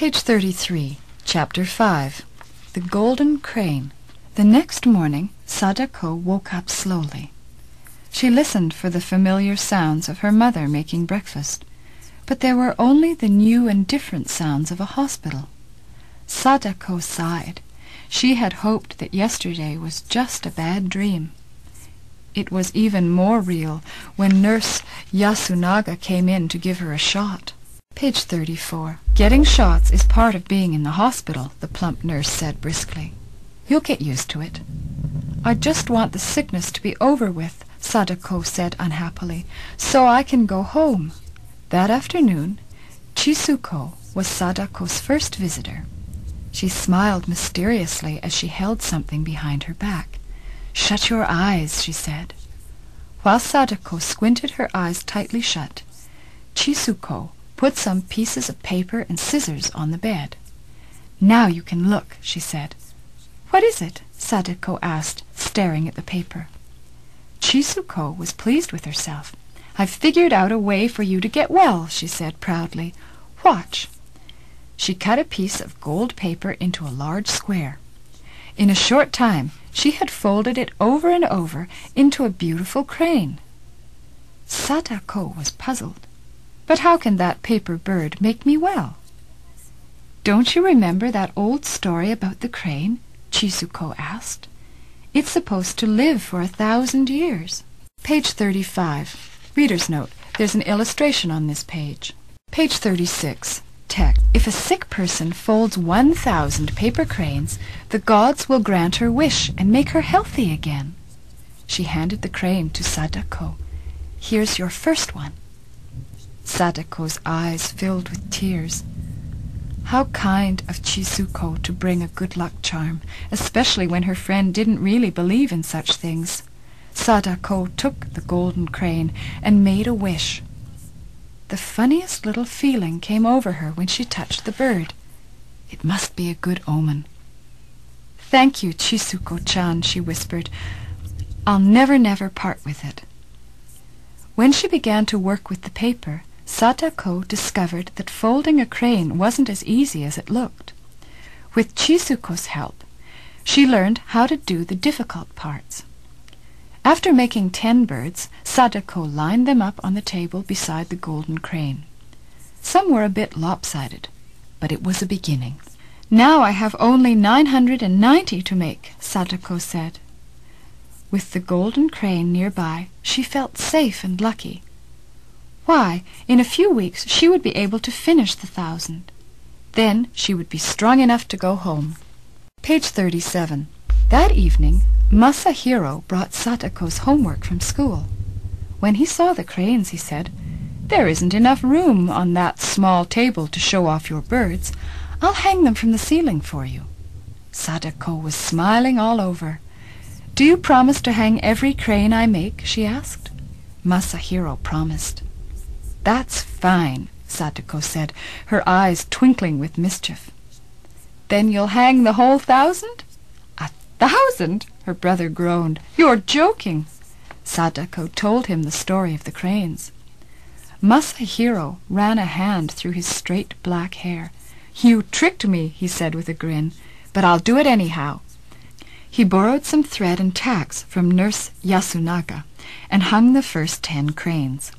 Page 33, Chapter 5. The Golden Crane. The next morning, Sadako woke up slowly. She listened for the familiar sounds of her mother making breakfast, but there were only the new and different sounds of a hospital. Sadako sighed. She had hoped that yesterday was just a bad dream. It was even more real when Nurse Yasunaga came in to give her a shot. Page 34. Getting shots is part of being in the hospital, the plump nurse said briskly. You'll get used to it. I just want the sickness to be over with, Sadako said unhappily, so I can go home. That afternoon, Chisuko was Sadako's first visitor. She smiled mysteriously as she held something behind her back. Shut your eyes, she said. While Sadako squinted her eyes tightly shut, Chisuko put some pieces of paper and scissors on the bed. Now you can look, she said. What is it? Sadako asked, staring at the paper. Chisuko was pleased with herself. I've figured out a way for you to get well, she said proudly. Watch. She cut a piece of gold paper into a large square. In a short time, she had folded it over and over into a beautiful crane. Sadako was puzzled. But how can that paper bird make me well? Don't you remember that old story about the crane? Chisuko asked. It's supposed to live for 1,000 years. Page 35. Reader's note. There's an illustration on this page. Page 36. Text. If a sick person folds 1,000 paper cranes, the gods will grant her wish and make her healthy again. She handed the crane to Sadako. Here's your first one. Sadako's eyes filled with tears. How kind of Chisuko to bring a good luck charm, especially when her friend didn't really believe in such things. Sadako took the golden crane and made a wish. The funniest little feeling came over her when she touched the bird. It must be a good omen. Thank you, Chisuko-chan, she whispered. I'll never part with it. When she began to work with the paper, Sadako discovered that folding a crane wasn't as easy as it looked. With Chisuko's help, she learned how to do the difficult parts. After making 10 birds, Sadako lined them up on the table beside the golden crane. Some were a bit lopsided, but it was a beginning. Now I have only 990 to make, Sadako said. With the golden crane nearby, she felt safe and lucky. Why, in a few weeks she would be able to finish the 1,000. Then she would be strong enough to go home. Page 37. That evening, Masahiro brought Sadako's homework from school. When he saw the cranes, he said, There isn't enough room on that small table to show off your birds. I'll hang them from the ceiling for you. Sadako was smiling all over. Do you promise to hang every crane I make? She asked. Masahiro promised. That's fine, Sadako said, her eyes twinkling with mischief. Then you'll hang the whole 1,000? 1,000? Her brother groaned. You're joking. Sadako told him the story of the cranes. Masahiro ran a hand through his straight black hair. You tricked me, he said with a grin, but I'll do it anyhow. He borrowed some thread and tacks from Nurse Yasunaga and hung the first 10 cranes.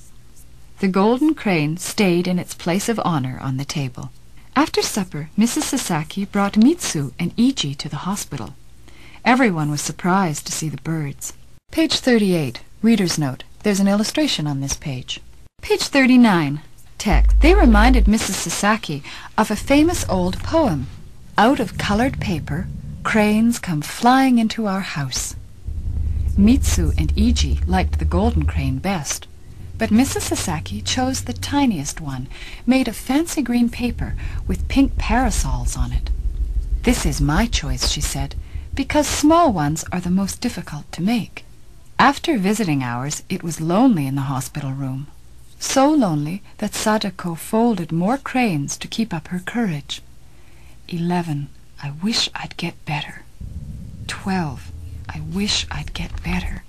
The golden crane stayed in its place of honor on the table. After supper, Mrs. Sasaki brought Mitsu and Iji to the hospital. Everyone was surprised to see the birds. Page 38. Reader's note. There's an illustration on this page. Page 39. Text. They reminded Mrs. Sasaki of a famous old poem. Out of colored paper, cranes come flying into our house. Mitsu and Iji liked the golden crane best, but Mrs. Sasaki chose the tiniest one, made of fancy green paper with pink parasols on it. This is my choice, she said, because small ones are the most difficult to make. After visiting hours, it was lonely in the hospital room. So lonely that Sadako folded more cranes to keep up her courage. 11. I wish I'd get better. 12. I wish I'd get better.